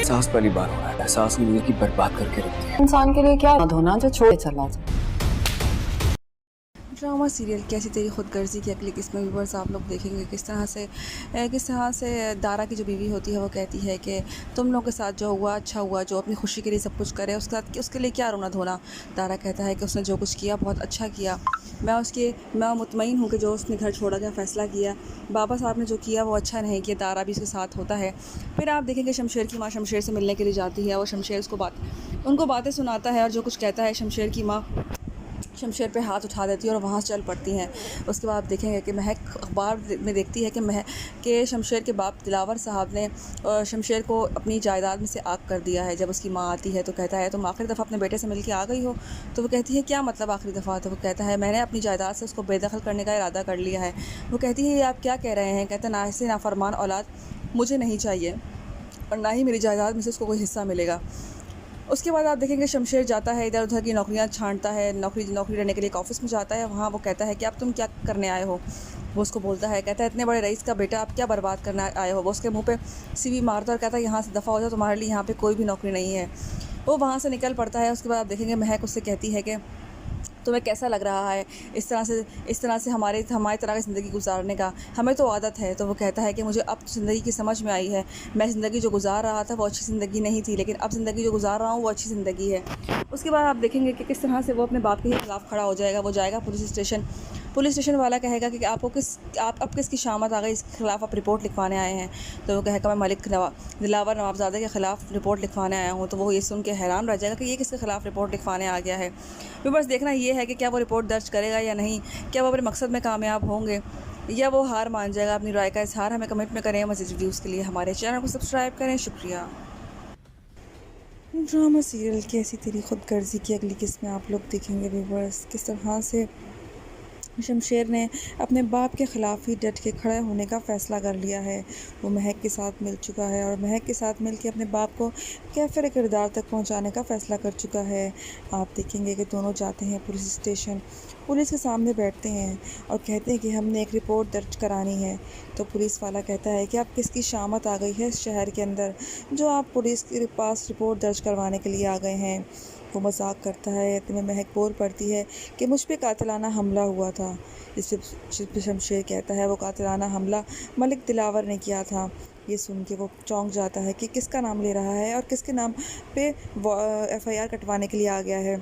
एहसास पहली बार हो रहा है। एहसास ने जिंदगी बर्बाद करके रख दी है। इंसान के लिए क्या धोना जो छोड़ चला जाए। ड्रामा सीरियल कैसी तेरी खुदगर्जी की अगली किस्म व्यूवर्स आप लोग देखेंगे किस तरह से दारा की जो बीवी होती है वो कहती है कि तुम लोगों के साथ जो हुआ अच्छा हुआ, जो अपनी खुशी के लिए सब कुछ करे उसके लिए क्या रोना धोना। दारा कहता है कि उसने जो कुछ किया बहुत अच्छा किया, मैं मुतमईन हूँ कि जो उसने घर छोड़ा का फ़ैसला किया, बाबा साहब ने जो किया वो अच्छा नहीं किया। दारा भी उसके साथ होता है। फिर आप देखेंगे शमशेर की माँ शमशेर से मिलने के लिए जाती है और शमशेर उनको बातें सुनाता है और जो कुछ कहता है शमशेर की माँ शमशेर पे हाथ उठा देती है और वहाँ से चल पड़ती हैं। उसके बाद देखेंगे कि महक अखबार में देखती है कि शमशेर के बाप दिलावर साहब ने शमशेर को अपनी जायदाद में से आग कर दिया है। जब उसकी माँ आती है तो कहता है तुम आखिरी दफ़ा अपने बेटे से मिल के आ गई हो। तो वो कहती है क्या मतलब आखिरी दफ़ा। तो वो कहता है मैंने अपनी जायदाद से उसको बेदखल करने का इरादा कर लिया है। वो कहती है ये आप क्या कह रहे हैं। कहता है ना ऐसे नाफरमान औलाद मुझे नहीं चाहिए और ना ही मेरी जायदाद में से उसको कोई हिस्सा मिलेगा। उसके बाद आप देखेंगे शमशेर जाता है इधर उधर की नौकरियां छांटता है, नौकरी रहने के लिए एक ऑफ़िस में जाता है। वहाँ वो कहता है कि अब तुम क्या करने आए हो। वो उसको बोलता है, कहता है इतने बड़े रईस का बेटा आप क्या बर्बाद करने आए हो। वो उसके मुंह पे सीवी मारता और कहता है यहाँ से दफ़ा हो जाओ, तुम्हारे लिए यहाँ पे कोई भी नौकरी नहीं है। वो वहाँ से निकल पड़ता है। उसके बाद आप देखेंगे महक उससे कहती है कि तुम्हें कैसा लग रहा है इस तरह से हमारी तरह की ज़िंदगी गुजारने का, हमें तो आदत है। तो वो कहता है कि मुझे अब ज़िंदगी की समझ में आई है, मैं ज़िंदगी जो गुजार रहा था वो अच्छी ज़िंदगी नहीं थी, लेकिन अब ज़िंदगी जो गुजार रहा हूँ वो अच्छी ज़िंदगी है। उसके बाद आप देखेंगे कि किस तरह से वो अपने बाप के ही खिलाफ़ खड़ा हो जाएगा। वो जाएगा पुलिस स्टेशन वाला कहेगा कि आप अब किसकी शामत आ गई, इसके खिलाफ़ आप रिपोर्ट लिखवाने आए हैं। तो वो कहेगा मैं मलिक दिलावर नवाबजादे के ख़िलाफ़ रिपोर्ट लिखवाने आया हूँ। तो वो ये सुन के हैरान रह जाएगा कि ये किसके खिलाफ़ रिपोर्ट लिखवाने आ गया है। फिर बस देखना ये है कि क्या वो रिपोर्ट दर्ज करेगा या नहीं, क्या वो अपने मकसद में कामयाब होंगे या वो हार मान जाएगा। अपनी राय का इजहार हमें कमेंट में करें। मज़ीद वीडियोज़ के लिए हमारे चैनल को सब्सक्राइब करें। शुक्रिया। ड्रामा सीरियल कैसी तेरी खुदगर्जी की अगली किस्में आप लोग देखेंगे व्यूवर्स किस तरह से शमशेर ने अपने बाप के ख़िलाफ़ ही डट के खड़े होने का फ़ैसला कर लिया है। वो महक के साथ मिल चुका है और महक के साथ मिल के अपने बाप को कैफ़िर किरदार तक पहुंचाने का फ़ैसला कर चुका है। आप देखेंगे कि दोनों जाते हैं पुलिस स्टेशन, पुलिस के सामने बैठते हैं और कहते हैं कि हमने एक रिपोर्ट दर्ज करानी है। तो पुलिस वाला कहता है कि आप किसकी शामत आ गई है इस शहर के अंदर जो आप पुलिस के पास रिपोर्ट दर्ज करवाने के लिए आ गए हैं। वो मजाक करता है। इतने में महक बोल पड़ती है कि मुझ पे कातिलाना हमला हुआ था। इस पे शमशेर कहता है वो कातिलाना हमला मलिक दिलावर ने किया था। ये सुन के वो चौंक जाता है कि किसका नाम ले रहा है और किसके नाम पे FIR कटवाने के लिए आ गया है।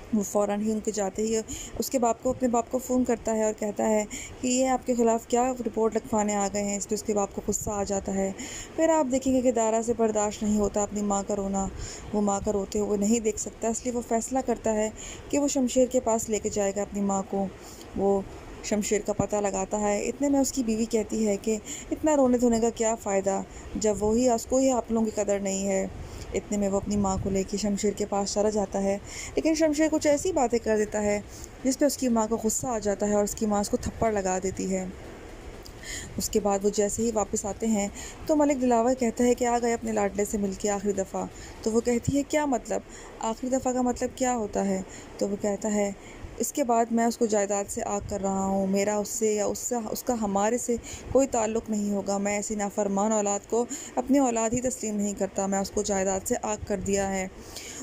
वो फ़ौरन ही उनके जाते ही अपने बाप को फ़ोन करता है और कहता है कि ये आपके ख़िलाफ़ क्या रिपोर्ट लिखवाने आ गए हैं। इस पर उसके बाप को गुस्सा आ जाता है। फिर आप देखेंगे कि दारा से बर्दाश्त नहीं होता अपनी माँ का रोना। वो माँ का रोते हुए नहीं देख सकता, इसलिए वो फ़ैसला करता है कि वो शमशेर के पास लेके जाएगा अपनी माँ को। वो शमशेर का पता लगाता है। इतने में उसकी बीवी कहती है कि इतना रोने धोने का क्या फ़ायदा जब उसको ही आप लोगों की कदर नहीं है। इतने में वो अपनी माँ को लेके शमशेर के पास चला जाता है, लेकिन शमशेर कुछ ऐसी बातें कर देता है जिस पे उसकी माँ को गुस्सा आ जाता है और उसकी माँ उसको थप्पड़ लगा देती है। उसके बाद वो जैसे ही वापस आते हैं तो मलिक दिलावर कहता है कि आ गए अपने लाडले से मिलके आखिरी दफ़ा। तो वो कहती है क्या मतलब, आखिरी दफ़ा का मतलब क्या होता है। तो वो कहता है इसके बाद मैं उसको जायदाद से आग कर रहा हूँ, मेरा उससे या उसका हमारे से कोई ताल्लुक़ नहीं होगा। मैं ऐसी नाफरमान औलाद को अपनी औलाद ही तस्लीम नहीं करता। मैं उसको जायदाद से आग कर दिया है।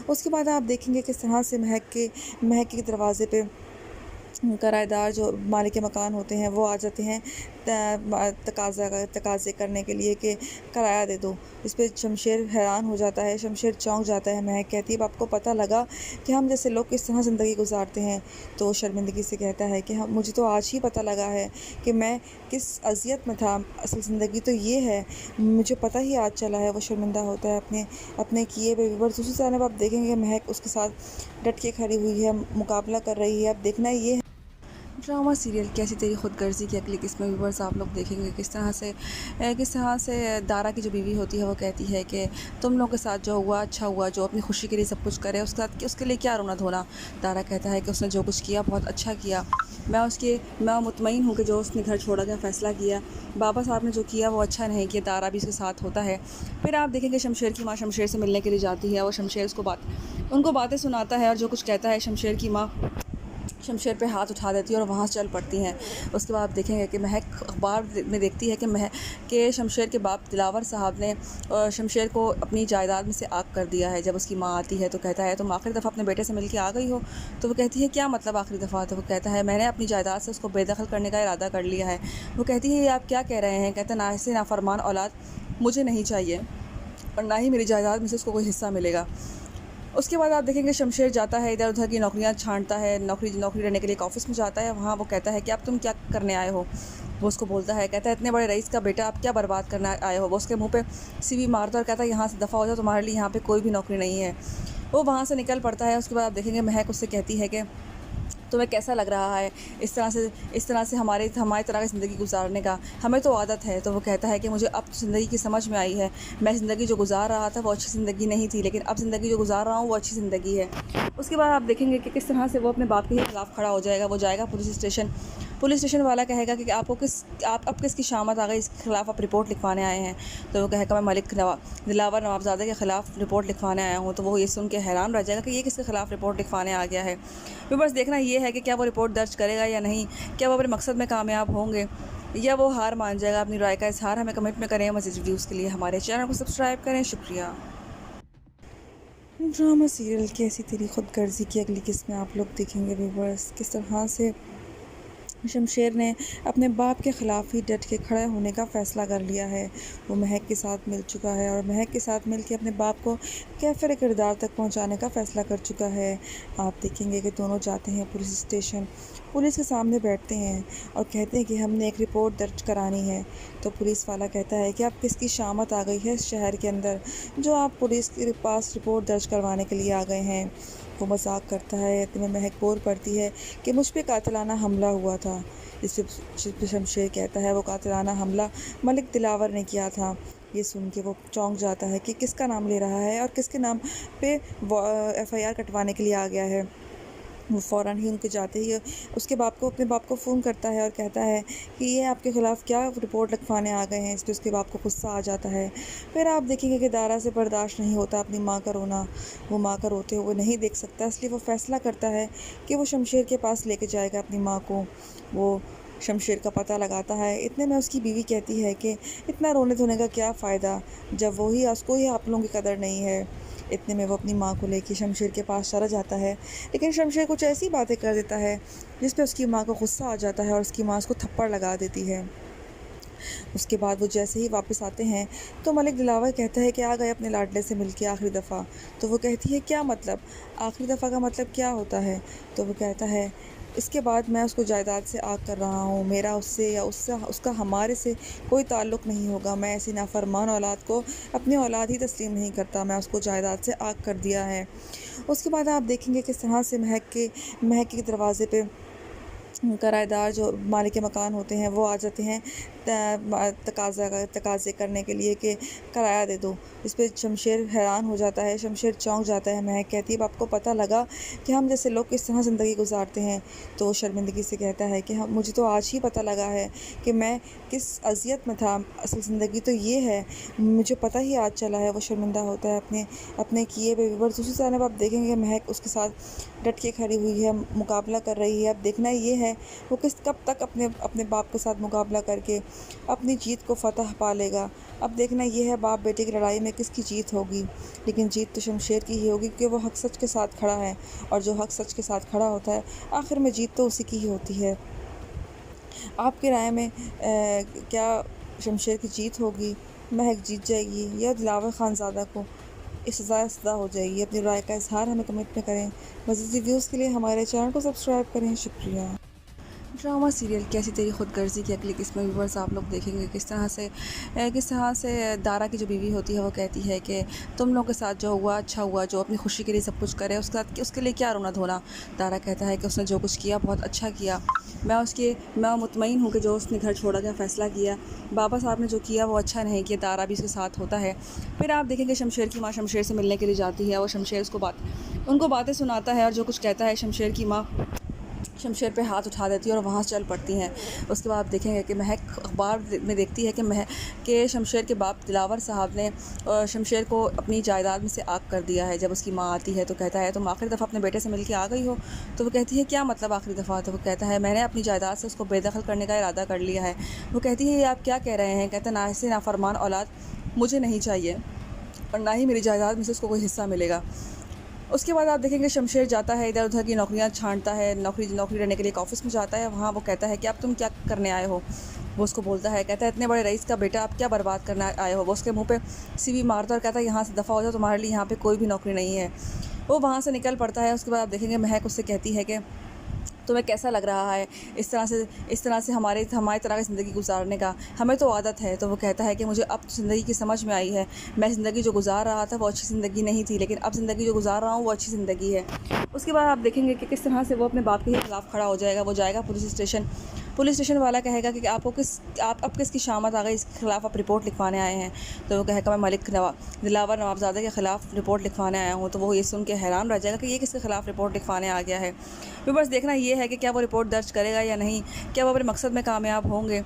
उसके बाद आप देखेंगे किस तरह से महक के दरवाज़े पे किराएदार जो मालिक मकान होते हैं वो आ जाते हैं तकाज़े करने के लिए कि किराया दे दो। इस पर शमशेर हैरान हो जाता है, शमशेर चौंक जाता है। महक कहती है आपको पता लगा कि हम जैसे लोग किस तरह ज़िंदगी गुजारते हैं। तो शर्मिंदगी से कहता है कि मुझे तो आज ही पता लगा है कि मैं किस अज़ियत में था। असल ज़िंदगी तो ये है, मुझे पता ही आज चला है। वो शर्मिंदा होता है अपने किए हुए। दूसरी जानब आप देखेंगे महक उसके साथ डट के खड़ी हुई है, मुकाबला कर रही है। अब देखना ये ड्रामा सीरियल कैसी तेरी खुदगर्जी की अगली किस्म व्यूवर्स आप लोग देखेंगे किस तरह से दारा की जो बीवी होती है वो कहती है कि तुम लोगों के साथ जो हुआ अच्छा हुआ, जो अपनी खुशी के लिए सब कुछ करे उसके लिए क्या रोना धोना। दारा कहता है कि उसने जो कुछ किया बहुत अच्छा किया, मैं मुतमईन हूँ कि जो उसने घर छोड़ा का फ़ैसला किया, बाबा साहब ने जो किया वो अच्छा नहीं किया। दारा भी उसके साथ होता है। फिर आप देखेंगे शमशेर की माँ शमशेर से मिलने के लिए जाती है और शमशेर उनको बातें सुनाता है और जो कुछ कहता है शमशेर की माँ शमशेर पे हाथ उठा देती है और वहाँ से चल पड़ती हैं। उसके बाद आप देखेंगे कि महक अखबार में देखती है कि शमशेर के बाप दिलावर साहब ने शमशेर को अपनी जायदाद में से आग कर दिया है। जब उसकी माँ आती है तो कहता है तुम आखिरी दफ़ा अपने बेटे से मिल के आ गई हो? तो वो कहती है क्या मतलब आखिरी दफ़ा? तो वो कहता है मैंने अपनी जायदाद से उसको बेदखल करने का इरादा कर लिया है। वो कहती है ये आप क्या कह रहे हैं? कहता है ना, ऐसे नाफरमान औलाद मुझे नहीं चाहिए और ना ही मेरी जायदाद में से उसको कोई हिस्सा मिलेगा। उसके बाद आप देखेंगे शमशेर जाता है इधर उधर की नौकरियां छांटता है, नौकरी रहने के लिए एक ऑफ़िस में जाता है। वहाँ वो कहता है कि अब तुम क्या करने आए हो? वो उसको बोलता है, कहता है इतने बड़े रईस का बेटा आप क्या बर्बाद करने आए हो? वो उसके मुंह पे सीवी मारता और कहता है यहाँ से दफ़ा हो जाओ, तुम्हारे लिए यहाँ पे कोई भी नौकरी नहीं है। वो वहाँ से निकल पड़ता है। उसके बाद आप देखेंगे महक उससे कहती है कि तुम्हें कैसा लग रहा है इस तरह से हमारी तरह की ज़िंदगी गुजारने का? हमें तो आदत है। तो वो कहता है कि मुझे अब ज़िंदगी की समझ में आई है, मैं ज़िंदगी जो गुजार रहा था वो अच्छी ज़िंदगी नहीं थी, लेकिन अब ज़िंदगी जो गुजार रहा हूँ वो अच्छी ज़िंदगी है। उसके बाद आप देखेंगे कि किस तरह से वो अपने बाप के ही खिलाफ़ खड़ा हो जाएगा। वो जाएगा पुलिस स्टेशन वाला कहेगा कि आप अब किसकी शामत आ गई, इसके खिलाफ़ आप रिपोर्ट लिखवाने आए हैं? तो वो कहेगा मैं मलिक दिलावर नवाबजादे के ख़िलाफ़ रिपोर्ट लिखवाने आया हूँ। तो वो ये सुन के हैरान रह जाएगा कि ये किसके ख़िलाफ़ रिपोर्ट लिखवाने आ गया है। फिर बस देखना ये है कि क्या वो रिपोर्ट दर्ज करेगा या नहीं, क्या वो अपने मकसद में कामयाब होंगे या वो हार मान जाएगा। अपनी राय का इज़हार हमें कमेंट में करें। मज़ीद वीडियोज़ के लिए हमारे चैनल को सब्सक्राइब करें। शुक्रिया। ड्रामा सीरियल कैसी तेरी खुदगर्जी की अगली किस्त में आप लोग देखेंगे व्यूवर्स, किस तरह से शमशेर ने अपने बाप के ख़िलाफ़ ही डट के खड़े होने का फ़ैसला कर लिया है। वो महक के साथ मिल चुका है और महक के साथ मिल के अपने बाप को कैफ़िर किरदार तक पहुंचाने का फ़ैसला कर चुका है। आप देखेंगे कि दोनों जाते हैं पुलिस स्टेशन, पुलिस के सामने बैठते हैं और कहते हैं कि हमने एक रिपोर्ट दर्ज करानी है। तो पुलिस वाला कहता है कि आप किसकी शामत आ गई है इस शहर के अंदर जो आप पुलिस के पास रिपोर्ट दर्ज करवाने के लिए आ गए हैं? वो मजाक करता है। इतने में महक बोल पड़ती है कि मुझ पे कातिलाना हमला हुआ था। इस पे शमशेर कहता है वो कातिलाना हमला मलिक दिलावर ने किया था। ये सुन के वो चौंक जाता है कि किसका नाम ले रहा है और किसके नाम पे FIR कटवाने के लिए आ गया है। वो फ़ौरन ही उनके जाते ही अपने बाप को फ़ोन करता है और कहता है कि ये आपके ख़िलाफ़ क्या रिपोर्ट लिखवाने आ गए हैं। इस पर उसके बाप को गुस्सा आ जाता है। फिर आप देखेंगे कि दारा से बर्दाश्त नहीं होता अपनी माँ का रोना। वो माँ का रोते हुए नहीं देख सकता, इसलिए वो फ़ैसला करता है कि वो शमशेर के पास लेके जाएगा अपनी माँ को। वो शमशेर का पता लगाता है। इतने में उसकी बीवी कहती है कि इतना रोने धोने का क्या फ़ायदा जब उसको ही आप लोगों की कदर नहीं है। इतने में वो अपनी माँ को लेके शमशेर के पास चला जाता है, लेकिन शमशेर कुछ ऐसी बातें कर देता है जिस पे उसकी माँ को गुस्सा आ जाता है और उसकी माँ उसको थप्पड़ लगा देती है। उसके बाद वो जैसे ही वापस आते हैं तो मलिक दिलावर कहता है कि आ गए अपने लाडले से मिलके आखिरी दफ़ा। तो वो कहती है क्या मतलब, आखिरी दफ़ा का मतलब क्या होता है? तो वो कहता है इसके बाद मैं उसको जायदाद से आग कर रहा हूँ, मेरा उससे या उसका हमारे से कोई ताल्लुक़ नहीं होगा। मैं ऐसी नाफरमान औलाद को अपनी औलाद ही तस्लीम नहीं करता। मैं उसको जायदाद से आग कर दिया है। उसके बाद आप देखेंगे किस तरह से महक के दरवाज़े पे किराएदार जो मालिक मकान होते हैं वो आ जाते हैं तकाज़े करने के लिए कि किराया दे दो। इस पर शमशेर हैरान हो जाता है, शमशेर चौंक जाता है। महक कहती है आपको पता लगा कि हम जैसे लोग किस तरह ज़िंदगी गुजारते हैं? तो वो शर्मिंदगी से कहता है कि मुझे तो आज ही पता लगा है कि मैं किस अज़ियत में था। असल ज़िंदगी तो ये है, मुझे पता ही आज चला है। वो शर्मिंदा होता है अपने किए हुए। दूसरी जानब आप देखेंगे महक उसके साथ डट के खड़ी हुई है, मुकाबला कर रही है। अब देखना ये है वो कब तक अपने बाप के साथ मुकाबला करके अपनी जीत को फ़तह पा लेगा। अब देखना ये है बाप बेटे की लड़ाई में किसकी जीत होगी, लेकिन जीत तो शमशेर की ही होगी क्योंकि वो हक सच के साथ खड़ा है और जो हक सच के साथ खड़ा होता है आखिर में जीत तो उसी की ही होती है। आपकी राय में क्या शमशेर की जीत होगी, महक जीत जाएगी या दिलावर खानज़ादा को इस सज़ा हो जाएगी? अपनी राय का इज़हार हमें कमेंट में करें। मज़ीद वीडियोज़ के लिए हमारे चैनल को सब्सक्राइब करें। शुक्रिया। ड्रामा सीरियल कैसी तेरी खुदगर्जी की अगली किस्त में व्यूअर्स आप लोग देखेंगे किस तरह से दारा की जो बीवी होती है वो कहती है कि तुम लोग के साथ जो हुआ अच्छा हुआ, जो अपनी खुशी के लिए सब कुछ करे उसके लिए क्या रोना धोना। दारा कहता है कि उसने जो कुछ किया बहुत अच्छा किया, मैं मुतमईन हूँ कि जो उसने घर छोड़ा का फ़ैसला किया, बाबा साहब ने जो किया वो अच्छा नहीं किया। दारा भी उसके साथ होता है। फिर आप देखेंगे शमशेर की माँ शमशेर से मिलने के लिए जाती है और शमशेर उनको बातें सुनाता है और जो कुछ कहता है शमशेर की माँ शमशेर पे हाथ उठा देती है और वहाँ से चल पड़ती हैं। उसके बाद आप देखेंगे कि महक अखबार में देखती है कि कि शमशेर के बाप दिलावर साहब ने शमशेर को अपनी जायदाद में से आग कर दिया है। जब उसकी माँ आती है तो कहता है तुम आखिरी दफ़ा अपने बेटे से मिल के आ गई हो? तो वो कहती है क्या मतलब आखिरी दफ़ा? तो वो कहता है मैंने अपनी जायदाद से उसको बेदखल करने का इरादा कर लिया है। वो कहती है ये आप क्या कह रहे हैं? कहता है ना, ऐसे नाफरमान औलाद मुझे नहीं चाहिए और ना ही मेरी जायदाद में से उसको कोई हिस्सा मिलेगा। उसके बाद आप देखेंगे शमशेर जाता है इधर उधर की नौकरियां छांटता है, नौकरी रहने के लिए एक ऑफ़िस में जाता है। वहाँ वो कहता है कि अब तुम क्या करने आए हो? वो उसको बोलता है, कहता है इतने बड़े रईस का बेटा आप क्या बर्बाद करना आए हो? वो उसके मुंह पे सीवी मारता है और कहता है यहाँ से दफ़ा हो जाओ, तुम्हारे लिए यहाँ पे कोई भी नौकरी नहीं है। वो वहाँ से निकल पड़ता है। उसके बाद आप देखेंगे महक उससे कहती है कि तुम्हें कैसा लग रहा है इस तरह से हमारी तरह की ज़िंदगी गुजारने का? हमें तो आदत है। तो वो कहता है कि मुझे अब ज़िंदगी की समझ में आई है, मैं ज़िंदगी जो गुजार रहा था वो अच्छी ज़िंदगी नहीं थी, लेकिन अब ज़िंदगी जो गुजार रहा हूँ वो अच्छी ज़िंदगी है। उसके बाद आप देखेंगे कि किस तरह से वो अपने बाप के खिलाफ़ खड़ा हो जाएगा। वो जाएगा पुलिस स्टेशन वाला कहेगा कि आप अब किसकी शामत आ गई, इसके खिलाफ़ आप रिपोर्ट लिखवाने आए हैं? तो वो कहेगा मैं मलिक दिलावर नवाबजादे के ख़िलाफ़ रिपोर्ट लिखवाने आया हूँ। तो वो ये सुन के हैरान रह जाएगा कि ये किसके ख़िलाफ़ रिपोर्ट लिखवाने आ गया है। फिर बस देखना ये है कि क्या वो रिपोर्ट दर्ज करेगा या नहीं, क्या वो अपने मकसद में कामयाब होंगे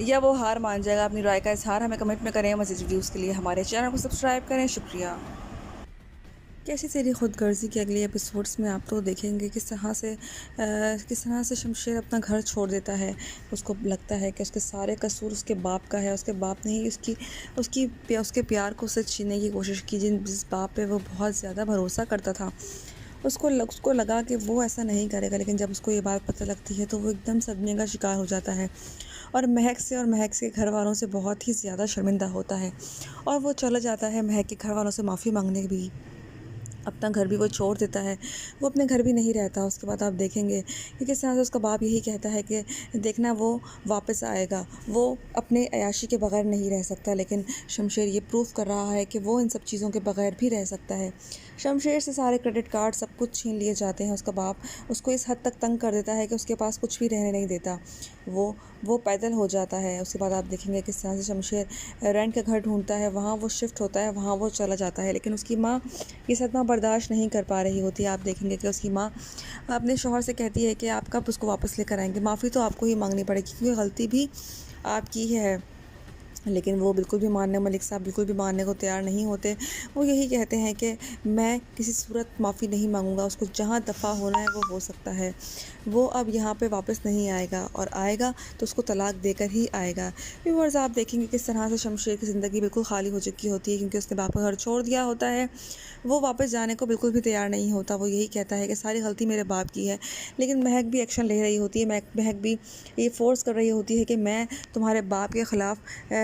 या वो हार मान जाएगा। अपनी राय का इज़हार हमें कमेंट में करें। मज़ीद वीडियोज़ के लिए हमारे चैनल को सब्सक्राइब करें। शुक्रिया। कैसी तेरी खुदगर्जी के अगले एपिसोड्स में आप लोग देखेंगे किस तरह से शमशेर अपना घर छोड़ देता है। उसको लगता है कि उसके सारे कसूर उसके बाप का है। उसके बाप ने ही उसके प्यार को उससे छीनने की कोशिश की, जिस बाप पे वो बहुत ज़्यादा भरोसा करता था। उसको लगा कि वो ऐसा नहीं करेगा, लेकिन जब उसको ये बात पता लगती है तो वो एकदम सदमे का शिकार हो जाता है और महक के घर वालों से बहुत ही ज़्यादा शर्मिंदा होता है और वो चला जाता है महक के घर वालों से माफ़ी मांगने भी। अपना घर भी वो छोड़ देता है, वो अपने घर भी नहीं रहता। उसके बाद आप देखेंगे कि किस तरह से उसका बाप यही कहता है कि देखना वो वापस आएगा, वो अपने अयाशी के बगैर नहीं रह सकता। लेकिन शमशेर ये प्रूव कर रहा है कि वो इन सब चीज़ों के बगैर भी रह सकता है। शमशेर से सारे क्रेडिट कार्ड सब कुछ छीन लिए जाते हैं। उसका बाप उसको इस हद तक तंग कर देता है कि उसके पास कुछ भी रहने नहीं देता। वो पैदल हो जाता है। उसके बाद आप देखेंगे किस तरह से शमशेर रेंट का घर ढूंढता है, वहाँ वो शिफ्ट होता है, वहाँ वो चला जाता है। लेकिन उसकी माँ ये सदमा बर्दाश्त नहीं कर पा रही होती है। आप देखेंगे कि उसकी माँ अपने शौहर से कहती है कि आप कब उसको वापस लेकर आएंगे, माफ़ी तो आपको ही मांगनी पड़ेगी क्योंकि गलती भी आपकी है। लेकिन वो मलिक साहब बिल्कुल भी मानने को तैयार नहीं होते। वो यही कहते हैं कि मैं किसी सूरत माफ़ी नहीं मांगूंगा, उसको जहाँ दफ़ा होना है वो हो सकता है। वो अब यहाँ पे वापस नहीं आएगा और आएगा तो उसको तलाक देकर ही आएगा। व्यूअर्स, आप देखेंगे किस तरह से शमशेर की ज़िंदगी बिल्कुल खाली हो चुकी होती है क्योंकि उसने बाप का घर छोड़ दिया होता है। वो वापस जाने को बिल्कुल भी तैयार नहीं होता। वो यही कहता है कि सारी गलती मेरे बाप की है। लेकिन महक भी एक्शन ले रही होती है, महक भी ये फ़ोर्स कर रही होती है कि मैं तुम्हारे बाप के ख़िलाफ़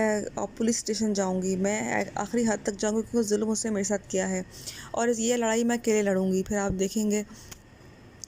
पुलिस स्टेशन जाऊंगी, मैं आखिरी हद तक जाऊंगी क्योंकि उस जुल्म उसने मेरे साथ किया है और ये लड़ाई मैं अकेले लड़ूंगी। फिर आप देखेंगे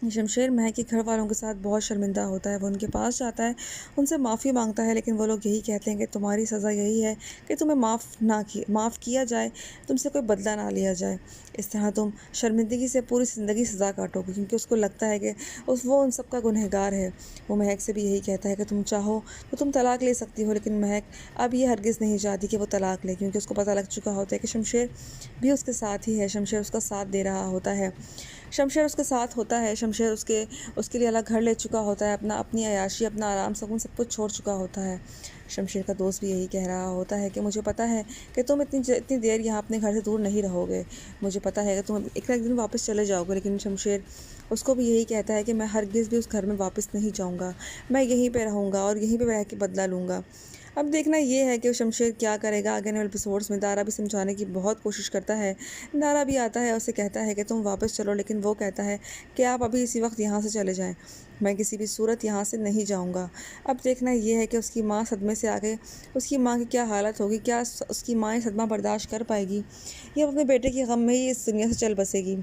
शमशेर महक के घर वालों के साथ बहुत शर्मिंदा होता है। वो उनके पास जाता है, उनसे माफ़ी मांगता है, लेकिन वो लोग यही कहते हैं कि तुम्हारी सज़ा यही है कि तुम्हें माफ़ किया जाए, तुमसे कोई बदला ना लिया जाए। इस तरह तुम शर्मिंदगी से पूरी ज़िंदगी सज़ा काटोगे क्योंकि उसको लगता है कि वो उन सब का गुनहगार है। वो महक से भी यही कहता है कि तुम चाहो तो तुम तलाक ले सकती हो, लेकिन महक अब ये हरगिज़ नहीं चाहती कि वो तलाक ले क्योंकि उसको पता लग चुका होता है कि शमशेर भी उसके साथ ही है। शमशेर उसका साथ दे रहा होता है, शमशेर उसके साथ होता है। शमशेर उसके लिए अलग घर ले चुका होता है, अपनी अयाशी, अपना आराम सुकून सब कुछ छोड़ चुका होता है। शमशेर का दोस्त भी यही कह रहा होता है कि मुझे पता है कि तुम इतनी देर यहाँ अपने घर से दूर नहीं रहोगे, मुझे पता है कि तुम एक दिन वापस चले जाओगे। लेकिन शमशेर उसको भी यही कहता है कि मैं हरगिज़ भी उस घर में वापस नहीं जाऊँगा, मैं यहीं पे रहूँगा और यहीं पे रह के बदला लूँगा। अब देखना ये है कि शमशेर क्या करेगा। आगे वाले एपिसोड्स में दारा भी समझाने की बहुत कोशिश करता है। दारा भी आता है और उसे कहता है कि तुम वापस चलो, लेकिन वो कहता है कि आप अभी इसी वक्त यहाँ से चले जाएं, मैं किसी भी सूरत यहाँ से नहीं जाऊँगा। अब देखना ये है कि उसकी माँ सदमे से आगे उसकी माँ की क्या हालत होगी, क्या उसकी माँ ये सदमा बर्दाश्त कर पाएगी या अपने बेटे के गम में ही इस दुनिया से चल बसेगी।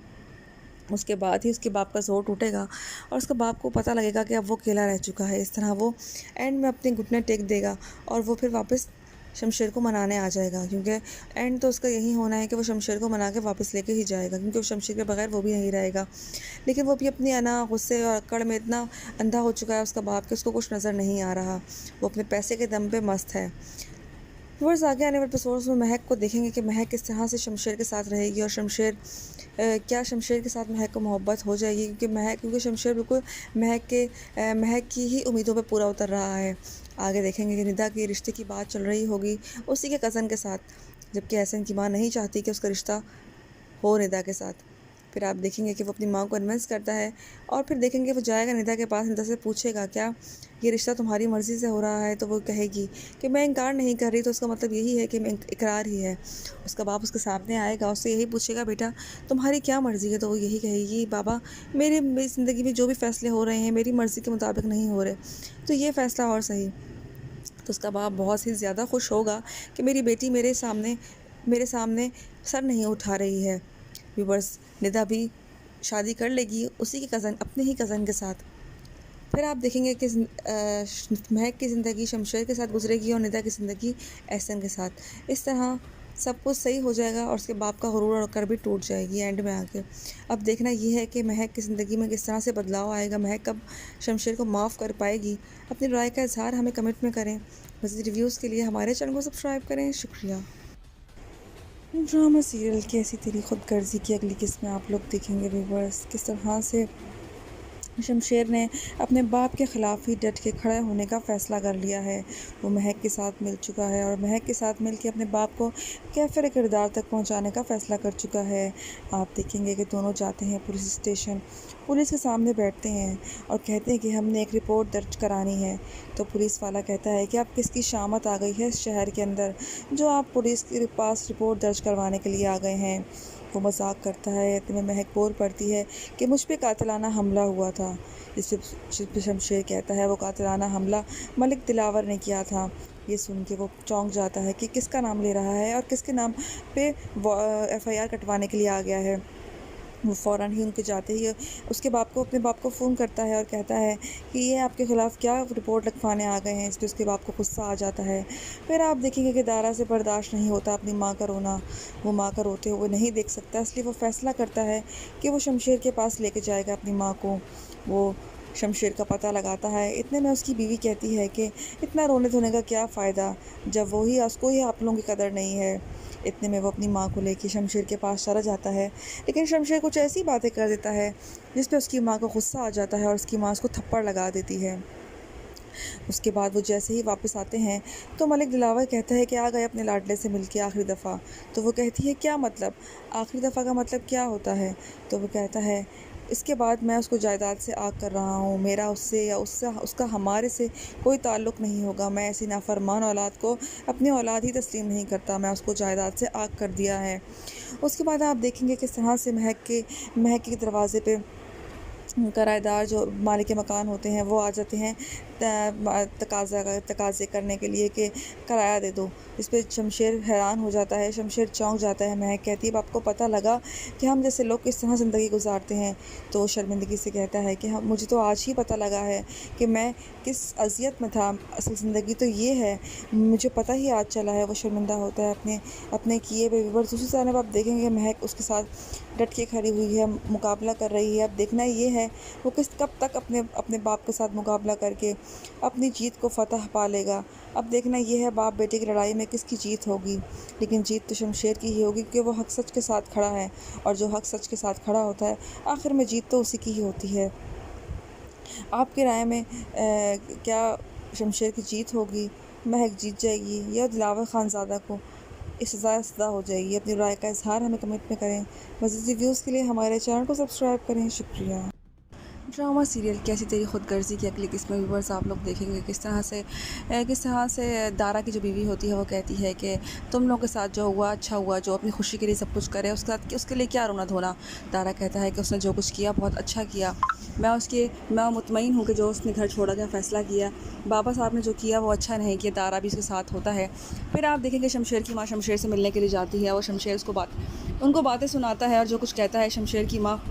उसके बाद ही उसके बाप का जोर टूटेगा और उसके बाप को पता लगेगा कि अब वो अकेला रह चुका है। इस तरह वो एंड में अपने घुटने टेक देगा और वो फिर वापस शमशेर को मनाने आ जाएगा क्योंकि एंड तो उसका यही होना है कि वो शमशेर को मना के वापस लेके ही जाएगा क्योंकि वो शमशेर के बगैर वो भी नहीं रहेगा। लेकिन वो भी अपनी गुस्से और अकड़ में इतना अंधा हो चुका है उसका बाप कि उसको कुछ नज़र नहीं आ रहा। वो अपने पैसे के दम पे मस्त है। व्यूअर्स आगे आने वाले एपिसोड्स में महक को देखेंगे कि महक किस तरह से शमशेर के साथ रहेगी और क्या शमशेर के साथ महक को मोहब्बत हो जाएगी, क्योंकि शमशेर बिल्कुल महक की ही उम्मीदों पे पूरा उतर रहा है। आगे देखेंगे कि निदा के रिश्ते की बात चल रही होगी उसी के कज़न के साथ, जबकि एहसन की माँ नहीं चाहती कि उसका रिश्ता हो निदा के साथ। फिर आप देखेंगे कि वो अपनी माँ को कन्विंस करता है और फिर देखेंगे वो जाएगा निदा के पास, निदा से पूछेगा क्या ये रिश्ता तुम्हारी मर्ज़ी से हो रहा है, तो वो कहेगी कि मैं इनकार नहीं कर रही, तो उसका मतलब यही है कि मैं इकरार ही है। उसका बाप उसके सामने आएगा, उससे यही पूछेगा बेटा तुम्हारी क्या मर्ज़ी है, तो वो यही कहेगी बाबा मेरी ज़िंदगी में जो भी फ़ैसले हो रहे हैं मेरी मर्ज़ी के मुताबिक नहीं हो रहे, तो ये फ़ैसला और सही। तो उसका बाप बहुत ही ज़्यादा खुश होगा कि मेरी बेटी मेरे सामने सर नहीं उठा रही है। व्यूअर्स निदा भी शादी कर लेगी उसी के अपने ही कज़न के साथ। फिर आप देखेंगे कि महक की ज़िंदगी शमशेर के साथ गुजरेगी और निदा की ज़िंदगी एहसन के साथ। इस तरह सब कुछ सही हो जाएगा और उसके बाप का गुरूर और कर भी टूट जाएगी एंड में आके। अब देखना ये है कि महक की ज़िंदगी में किस तरह से बदलाव आएगा, महक कब शमशेर को माफ़ कर पाएगी। अपनी राय का इजहार हमें कमेंट में करें। मज़ीद रिव्यूज़ के लिए हमारे चैनल को सब्सक्राइब करें। शुक्रिया। ड्रामा सीरियल कैसी तेरी खुदगर्जी की अगली किस्त में आप लोग देखेंगे व्यूअर्स किस तरह से शमशेर ने अपने बाप के ख़िलाफ़ ही डट के खड़े होने का फ़ैसला कर लिया है। वो महक के साथ मिल चुका है और महक के साथ मिल के अपने बाप को कैफ़िर किरदार तक पहुंचाने का फ़ैसला कर चुका है। आप देखेंगे कि दोनों जाते हैं पुलिस स्टेशन, पुलिस के सामने बैठते हैं और कहते हैं कि हमने एक रिपोर्ट दर्ज करानी है। तो पुलिस वाला कहता है कि आप किसकी शामत आ गई है इस शहर के अंदर जो आप पुलिस के पास रिपोर्ट दर्ज करवाने के लिए आ गए हैं। वो मजाक करता है, इतने में महक बोल पड़ती है कि मुझ पे कातिलाना हमला हुआ था। इस पे शमशेर कहता है वो कातिलाना हमला मलिक दिलावर ने किया था। ये सुन के वो चौंक जाता है कि किसका नाम ले रहा है और किसके नाम पे FIR कटवाने के लिए आ गया है। वो फ़ौरन ही उनके जाते ही अपने बाप को फ़ोन करता है और कहता है कि ये आपके ख़िलाफ़ क्या रिपोर्ट लिखवाने आ गए हैं। इस पर उसके बाप को गुस्सा आ जाता है। फिर आप देखेंगे कि दारा से बर्दाश्त नहीं होता अपनी माँ का रोना, वो माँ का रोते हुए नहीं देख सकता, इसलिए वो फ़ैसला करता है कि वो शमशेर के पास लेके जाएगा अपनी माँ को। वो शमशेर का पता लगाता है। इतने में उसकी बीवी कहती है कि इतना रोने धोने का क्या फ़ायदा जब उसको ही आप लोगों की कदर नहीं है। इतने में वो अपनी माँ को लेके शमशेर के पास चला जाता है, लेकिन शमशेर कुछ ऐसी बातें कर देता है जिस पे उसकी माँ को गुस्सा आ जाता है और उसकी माँ उसको थप्पड़ लगा देती है। उसके बाद वो जैसे ही वापस आते हैं तो मलिक दिलावर कहता है कि आ गए अपने लाडले से मिलके आखिरी दफ़ा। तो वो कहती है क्या मतलब, आखिरी दफ़ा का मतलब क्या होता है। तो वो कहता है इसके बाद मैं उसको जायदाद से आग कर रहा हूँ, मेरा उससे या उसका हमारे से कोई ताल्लुक़ नहीं होगा। मैं ऐसी नाफरमान औलाद को अपनी औलाद ही तस्लीम नहीं करता, मैं उसको जायदाद से आग कर दिया है। उसके बाद आप देखेंगे किस तरह से महक के दरवाज़े पे किराएदार जो मालिक मकान होते हैं वो आ जाते हैं तकाज़े करने के लिए कि किराया दे दो। इस पर शमशेर हैरान हो जाता है, शमशेर चौंक जाता है। महक कहती है आपको पता लगा कि हम जैसे लोग किस तरह ज़िंदगी गुजारते हैं। तो शर्मिंदगी से कहता है कि मुझे तो आज ही पता लगा है कि मैं किस अज़ियत में था, असल ज़िंदगी तो ये है, मुझे पता ही आज चला है। वो शर्मिंदा होता है अपने किए हुए। दूसरी तरफ आप देखेंगे महक उसके साथ डट के खड़ी हुई है, मुकाबला कर रही है। अब देखना ये है वो कब तक अपने बाप के साथ मुकाबला करके अपनी जीत को फ़तह पा लेगा। अब देखना ये है बाप बेटे की लड़ाई में किसकी जीत होगी, लेकिन जीत तो शमशेर की ही होगी क्योंकि वो हक सच के साथ खड़ा है और जो हक सच के साथ खड़ा होता है आखिर में जीत तो उसी की ही होती है। आपकी राय में क्या शमशेर की जीत होगी, महक जीत जाएगी या दिलावर खानज़ादा को इस सज़ा हो जाएगी। अपनी राय का इजहार हमें कमेंट में करें। मज़ीद रिव्यूज़ के लिए हमारे चैनल को सब्सक्राइब करें। शुक्रिया। ड्रामा सीरियल कैसी तेरी खुदगर्जी की अगली किस्त में व्यूअर्स आप लोग देखेंगे किस तरह से दारा की जो बीवी होती है वो कहती है कि तुम लोगों के साथ जो हुआ अच्छा हुआ, जो अपनी खुशी के लिए सब कुछ करे उसके लिए क्या रोना धोना। दारा कहता है कि उसने जो कुछ किया बहुत अच्छा किया, मैं मुतमईन हूँ कि जो उसने घर छोड़ा का फ़ैसला किया, बाबा साहब ने जो किया वो अच्छा नहीं किया। दारा भी उसके साथ होता है। फिर आप देखेंगे शमशेर की माँ शमशेर से मिलने के लिए जाती है और शमशेर उनको बातें सुनाता है और जो कुछ कहता है शमशेर की माँ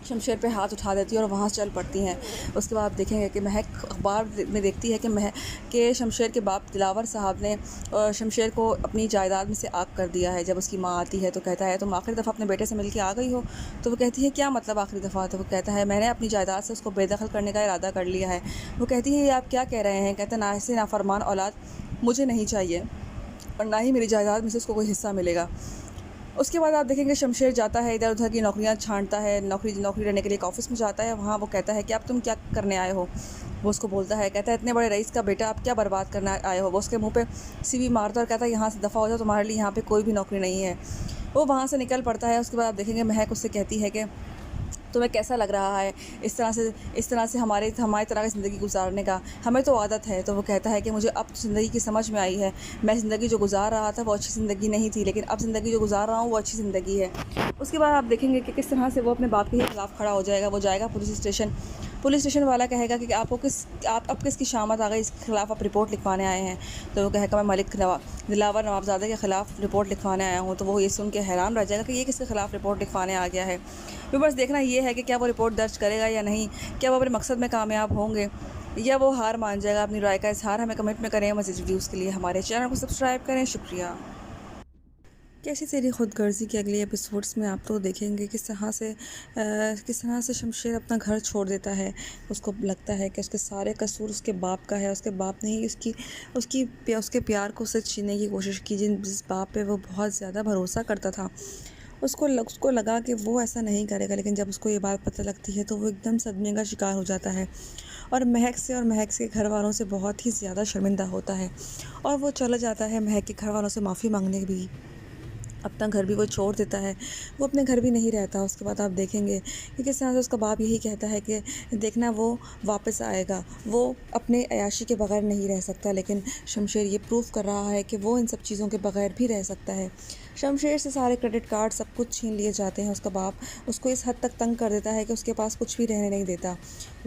शमशेर पे हाथ उठा देती है और वहाँ से चल पड़ती हैं। उसके बाद आप देखेंगे कि महक अखबार में देखती है कि शमशेर के बाप दिलावर साहब ने शमशेर को अपनी जायदाद में से आग कर दिया है। जब उसकी माँ आती है तो कहता है तुम आखिरी दफ़ा अपने बेटे से मिल के आ गई हो। तो वो कहती है क्या मतलब आखिरी दफ़ा। तो वो कहता है मैंने अपनी जायदाद से उसको बेदखल करने का इरादा कर लिया है। वो कहती है ये आप क्या कह रहे हैं। कहता है ना ऐसे नाफरमान औलाद मुझे नहीं चाहिए। और ना ही मेरी जायदाद में से उसको कोई हिस्सा मिलेगा। उसके बाद आप देखेंगे शमशेर जाता है इधर उधर की नौकरियां छांटता है, नौकरी रहने के लिए एक ऑफ़िस में जाता है। वहाँ वो कहता है कि अब तुम क्या करने आए हो। वो उसको बोलता है, कहता है इतने बड़े रईस का बेटा आप क्या बर्बाद करना आए हो। वो उसके मुंह पे सीवी मारता है और कहता है यहाँ से दफ़ा हो जाओ, तुम्हारे लिए यहाँ पे कोई भी नौकरी नहीं है। वो वहाँ से निकल पड़ता है। उसके बाद आप देखेंगे महक उससे कहती है कि तुम्हें कैसा लग रहा है इस तरह से हमारी तरह की ज़िंदगी गुजारने का, हमें तो आदत है। तो वो कहता है कि मुझे अब ज़िंदगी की समझ में आई है, मैं ज़िंदगी जो गुजार रहा था वो अच्छी ज़िंदगी नहीं थी, लेकिन अब ज़िंदगी जो गुजार रहा हूँ वो अच्छी ज़िंदगी है। उसके बाद आप देखेंगे कि किस तरह से वो अपने बाप के खिलाफ़ खड़ा हो जाएगा। वो जाएगा पुलिस स्टेशन वाला कहेगा कि आप अब किसकी शामत आ गई, इसके खिलाफ़ आप रिपोर्ट लिखवाने आए हैं। तो वो कहेगा मैं मलिक दिलावर नवाबजादे के ख़िलाफ़ रिपोर्ट लिखवाने आया हूँ। तो वो ये सुन के हैरान रह जाएगा कि ये किसके ख़िलाफ़ रिपोर्ट लिखवाने आ गया है। फिर बस देखना ये है कि क्या वो रिपोर्ट दर्ज करेगा या नहीं, क्या वो अपने मकसद में कामयाब होंगे या वो हार मान जाएगा। अपनी राय का इज़हार हमें कमेंट में करें। मज़ीद वीडियोज़ के लिए हमारे चैनल को सब्सक्राइब करें। शुक्रिया। कैसी तेरी खुदगर्जी के अगले एपिसोड्स में आप लोग देखेंगे किस तरह से शमशेर अपना घर छोड़ देता है। उसको लगता है कि उसके सारे कसूर उसके बाप का है। उसके बाप ने ही उसके प्यार को उससे छीनने की कोशिश की, जिस बाप पे वो बहुत ज़्यादा भरोसा करता था। उसको लगा कि वो ऐसा नहीं करेगा, लेकिन जब उसको ये बात पता लगती है तो वो एकदम सदमे का शिकार हो जाता है और महक के घर वालों से बहुत ही ज़्यादा शर्मिंदा होता है। और वो चला जाता है महक के घर वालों से माफ़ी मांगने भी। अपना घर भी वो छोड़ देता है, वो अपने घर भी नहीं रहता। उसके बाद आप देखेंगे कि किस तरह से उसका बाप यही कहता है कि देखना वो वापस आएगा, वो अपने अयाशी के बगैर नहीं रह सकता। लेकिन शमशेर ये प्रूव कर रहा है कि वो इन सब चीज़ों के बगैर भी रह सकता है। शमशेर से सारे क्रेडिट कार्ड सब कुछ छीन लिए जाते हैं। उसका बाप उसको इस हद तक तंग कर देता है कि उसके पास कुछ भी रहने नहीं देता।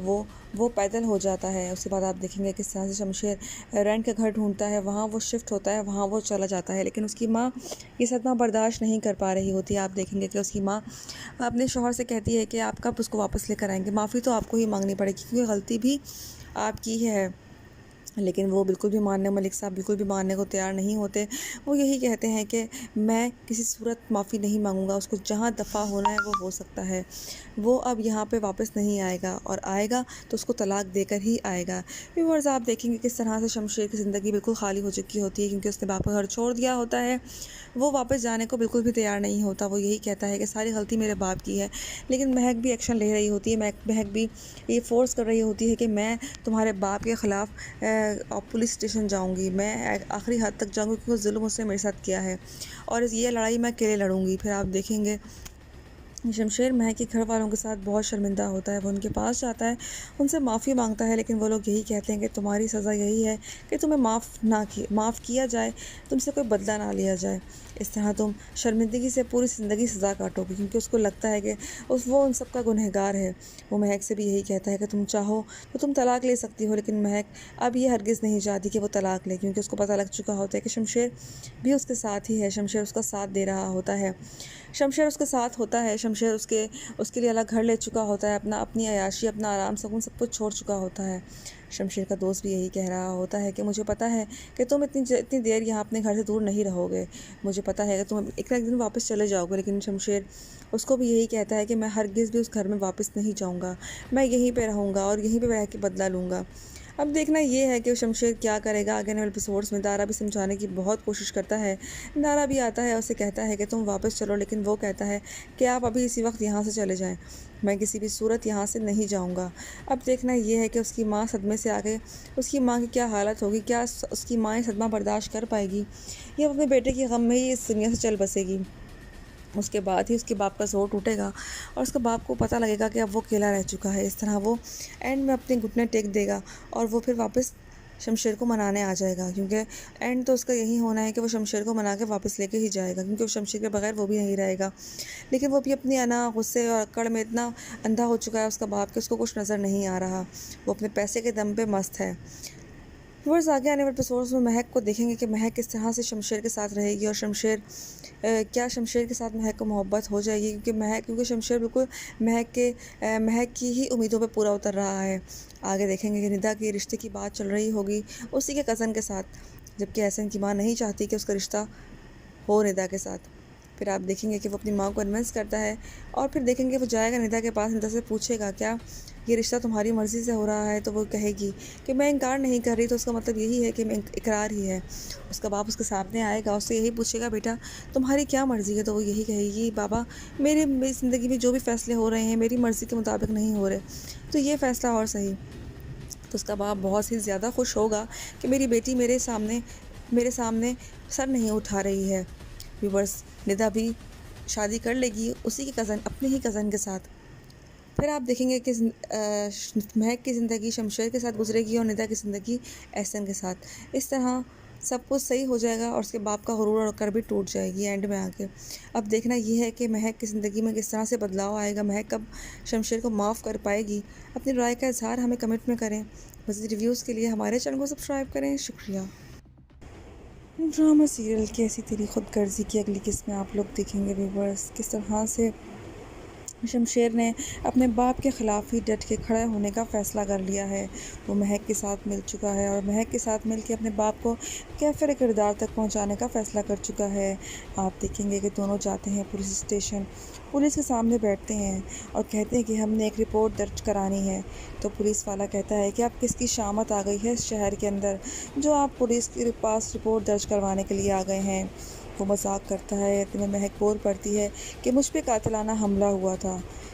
वो पैदल हो जाता है। उसके बाद आप देखेंगे किस तरह से शमशेर रेंट का घर ढूंढता है, वहाँ वो शिफ्ट होता है, वहाँ वो चला जाता है। लेकिन उसकी माँ ये सदमा बर्दाश्त नहीं कर पा रही होती है। आप देखेंगे कि उसकी माँ अपने शौहर से कहती है कि आप कब उसको वापस लेकर आएंगे, माफ़ी तो आपको ही मांगनी पड़ेगी क्योंकि गलती भी आपकी है। लेकिन वो मलिक साहब बिल्कुल भी मानने को तैयार नहीं होते। वो यही कहते हैं कि मैं किसी सूरत माफ़ी नहीं मांगूंगा, उसको जहाँ दफ़ा होना है वो हो सकता है। वो अब यहाँ पे वापस नहीं आएगा और आएगा तो उसको तलाक देकर ही आएगा। व्यूअर्स आप देखेंगे किस तरह से शमशेर की ज़िंदगी बिल्कुल खाली हो चुकी होती है क्योंकि उसने बाप का घर छोड़ दिया होता है। वो वापस जाने को बिल्कुल भी तैयार नहीं होता। वो यही कहता है कि सारी गलती मेरे बाप की है। लेकिन महक भी एक्शन ले रही होती है, महक भी ये फ़ोर्स कर रही होती है कि मैं तुम्हारे बाप के ख़िलाफ़ पुलिस स्टेशन जाऊंगी, मैं आखिरी हद तक जाऊंगी क्योंकि जुल्म उसने मेरे साथ किया है और ये लड़ाई मैं अकेले लड़ूंगी। फिर आप देखेंगे शमशेर महक के घर वालों के साथ बहुत शर्मिंदा होता है। वो उनके पास जाता है, उनसे माफ़ी मांगता है, लेकिन वो लोग यही कहते हैं कि तुम्हारी सज़ा यही है कि तुम्हें माफ़ किया जाए, तुमसे कोई बदला ना लिया जाए। इस तरह तुम शर्मिंदगी से पूरी ज़िंदगी सज़ा काटोगे क्योंकि उसको लगता है कि वो उन सब का गुनहगार है। वो महक से भी यही कहता है कि तुम चाहो तो तुम तलाक ले सकती हो, लेकिन महक अब ये हरगिज़ नहीं चाहती कि वो तलाक ले क्योंकि उसको पता लग चुका होता है कि शमशेर भी उसके साथ ही है, शमशेर उसका साथ दे रहा होता है। शमशेर उसके साथ होता है, शमशेर उसके लिए अलग घर ले चुका होता है, अपनी अयाशी, अपना आराम सुकून सब कुछ छोड़ चुका होता है। शमशेर का दोस्त भी यही कह रहा होता है कि मुझे पता है कि तुम इतनी देर यहाँ अपने घर से दूर नहीं रहोगे, मुझे पता है कि तुम एक ना एक दिन वापस चले जाओगे। लेकिन शमशेर उसको भी यही कहता है कि मैं हरगिज़ भी उस घर में वापस नहीं जाऊँगा, मैं यहीं पे रहूँगा और यहीं पे रह के बदला लूँगा। अब देखना ये है कि शमशेर क्या करेगा। आगे वाले एपिसोड्स में दारा भी समझाने की बहुत कोशिश करता है। दारा भी आता है और उसे कहता है कि तुम वापस चलो, लेकिन वो कहता है कि आप अभी इसी वक्त यहाँ से चले जाएं, मैं किसी भी सूरत यहाँ से नहीं जाऊँगा। अब देखना ये है कि उसकी माँ सदमे से आगे उसकी माँ की क्या हालत होगी, क्या उसकी माँ ये सदमा बर्दाश्त कर पाएगी या अपने बेटे के गम में ही इस दुनिया से चल बसेगी। उसके बाद ही उसके बाप का ज़ोर टूटेगा और उसके बाप को पता लगेगा कि अब वो अकेला रह चुका है। इस तरह वो एंड में अपने घुटने टेक देगा और वो फिर वापस शमशेर को मनाने आ जाएगा क्योंकि एंड तो उसका यही होना है कि वो शमशेर को मना के वापस लेके ही जाएगा क्योंकि वो शमशेर के बगैर वो भी नहीं रहेगा। लेकिन वो भी अपनी गुस्से और अकड़ में इतना अंधा हो चुका है उसका बाप कि उसको कुछ नज़र नहीं आ रहा। वो अपने पैसे के दम पे मस्त है। व्यूअर्स आगे आने वाले एपिसोड्स में महक को देखेंगे कि महक किस तरह से शमशेर के साथ रहेगी और क्या शमशेर के साथ महक को मोहब्बत हो जाएगी क्योंकि शमशेर बिल्कुल महक की ही उम्मीदों पे पूरा उतर रहा है। आगे देखेंगे कि निदा के रिश्ते की बात चल रही होगी उसी के कज़न के साथ, जबकि एहसन की माँ नहीं चाहती कि उसका रिश्ता हो निदा के साथ। फिर आप देखेंगे कि वो अपनी माँ को कन्विंस करता है और फिर देखेंगे वो जाएगा निदा के पास, निदा से पूछेगा क्या ये रिश्ता तुम्हारी मर्ज़ी से हो रहा है, तो वो कहेगी कि मैं इनकार नहीं कर रही, तो उसका मतलब यही है कि मैं इकरार ही है। उसका बाप उसके सामने आएगा, उससे यही पूछेगा बेटा तुम्हारी क्या मर्ज़ी है, तो वो यही कहेगी बाबा मेरी ज़िंदगी में जो भी फ़ैसले हो रहे हैं मेरी मर्ज़ी के मुताबिक नहीं हो रहे, तो ये फ़ैसला और सही। तो उसका बाप बहुत ही ज़्यादा खुश होगा कि मेरी बेटी मेरे सामने सर नहीं उठा रही है। व्यूवर्स, निदा भी शादी कर लेगी उसी के कज़न, अपने ही कज़न के साथ। फिर आप देखेंगे कि महक की ज़िंदगी शमशेर के साथ गुजरेगी और निदा की ज़िंदगी एहसन के साथ। इस तरह सब कुछ सही हो जाएगा और उसके बाप का गुरूर और कर भी टूट जाएगी एंड में आके। अब देखना ये है कि महक की ज़िंदगी में किस तरह से बदलाव आएगा, महक कब शमशेर को माफ़ कर पाएगी। अपनी राय का इजहार हमें कमेंट में करें। मज़ीद रिव्यूज़ के लिए हमारे चैनल को सब्सक्राइब करें। शुक्रिया। ड्रामा सीरियल कैसी तेरी खुदगर्जी की अगली किस्त में आप लोग देखेंगे व्यूवर्स, किस तरह से शमशेर ने अपने बाप के ख़िलाफ़ ही डट के खड़े होने का फ़ैसला कर लिया है। वो महक के साथ मिल चुका है और महक के साथ मिल के अपने बाप को कैफ़िर किरदार तक पहुंचाने का फ़ैसला कर चुका है। आप देखेंगे कि दोनों जाते हैं पुलिस स्टेशन, पुलिस के सामने बैठते हैं और कहते हैं कि हमने एक रिपोर्ट दर्ज करानी है। तो पुलिस वाला कहता है कि आप किसकी शामत आ गई है इस शहर के अंदर जो आप पुलिस के पास रिपोर्ट दर्ज करवाने के लिए आ गए हैं। वो मजाक करता है, इतने महक बोल पड़ती है कि मुझ पे कातिलाना हमला हुआ था।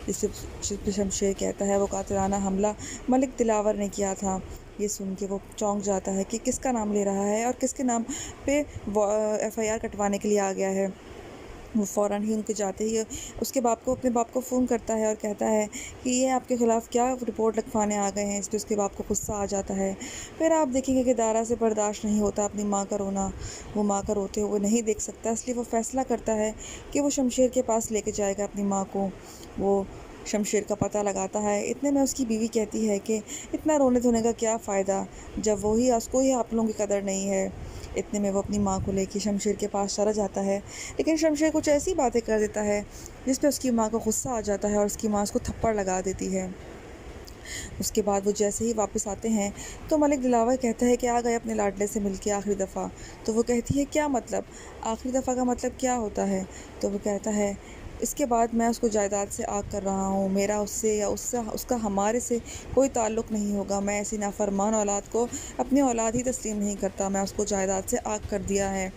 इस पे शमशेर कहता है वो कातिलाना हमला मलिक दिलावर ने किया था। ये सुन के वो चौंक जाता है कि किसका नाम ले रहा है और किसके नाम पे FIR कटवाने के लिए आ गया है। वो फ़ौरन ही उनके जाते ही उसके बाप को अपने बाप को फ़ोन करता है और कहता है कि ये आपके ख़िलाफ़ क्या रिपोर्ट लिखवाने आ गए हैं। इस पर उसके बाप को गुस्सा आ जाता है। फिर आप देखेंगे कि दारा से बर्दाश्त नहीं होता अपनी माँ का रोना, वो माँ का रोते हुए नहीं देख सकता, इसलिए वो फ़ैसला करता है कि वो शमशेर के पास लेके जाएगा अपनी माँ को। वो शमशेर का पता लगाता है। इतने में उसकी बीवी कहती है कि इतना रोने धोने का क्या फ़ायदा जब उसको ही आप लोगों की कदर नहीं है। इतने में वो अपनी माँ को लेके शमशेर के पास चला जाता है, लेकिन शमशेर कुछ ऐसी बातें कर देता है जिस पे उसकी माँ को गुस्सा आ जाता है और उसकी माँ उसको थप्पड़ लगा देती है। उसके बाद वो जैसे ही वापस आते हैं तो मलिक दिलावर कहता है कि आ गए अपने लाडले से मिलके आखिरी दफ़ा। तो वो कहती है क्या मतलब, आखिरी दफ़ा का मतलब क्या होता है। तो वो कहता है इसके बाद मैं उसको जायदाद से आग कर रहा हूँ, मेरा उससे या उसका हमारे से कोई ताल्लुक़ नहीं होगा। मैं ऐसी नाफरमान औलाद को अपनी औलाद ही तस्लीम नहीं करता, मैं उसको जायदाद से आग कर दिया है।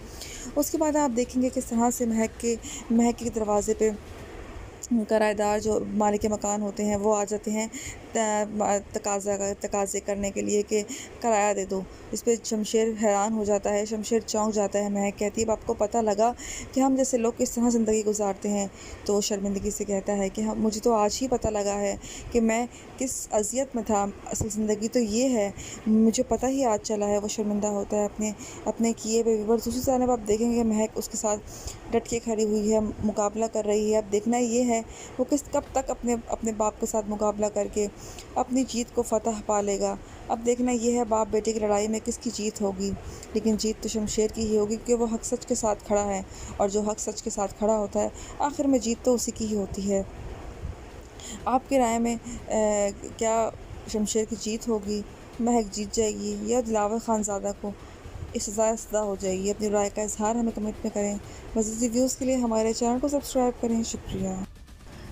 उसके बाद आप देखेंगे किस तरह से महक के दरवाज़े पे किराएदार जो मालिक मकान होते हैं वो आ जाते हैं तकाज़े करने के लिए कि किराया दे दो। इस पर शमशेर हैरान हो जाता है, शमशेर चौंक जाता है। महक कहती है आपको पता लगा कि हम जैसे लोग किस तरह ज़िंदगी गुजारते हैं। तो शर्मिंदगी से कहता है कि मुझे तो आज ही पता लगा है कि मैं किस अज़ियत में था, असल ज़िंदगी तो ये है, मुझे पता ही आज चला है। वो शर्मिंदा होता है अपने किए हुए। व्यूअर्स, दूसरी जानब आप देखेंगे महक उसके साथ डट के खड़ी हुई है, मुकाबला कर रही है। अब देखना ये है वो कब तक अपने बाप के साथ मुकाबला करके अपनी जीत को फ़तह पा लेगा। अब देखना ये है बाप बेटे की लड़ाई में किसकी जीत होगी, लेकिन जीत तो शमशेर की ही होगी क्योंकि वो हक सच के साथ खड़ा है और जो हक सच के साथ खड़ा होता है आखिर में जीत तो उसी की ही होती है। आपकी राय में क्या शमशेर की जीत होगी, महक जीत जाएगी या दिलावर खानज़ादा को इस सज़ा हो जाएगी? अपनी राय का इजहार हमें कमेंट में करें। मज़ीद रिव्यूज़ के लिए हमारे चैनल को सब्सक्राइब करें। शुक्रिया।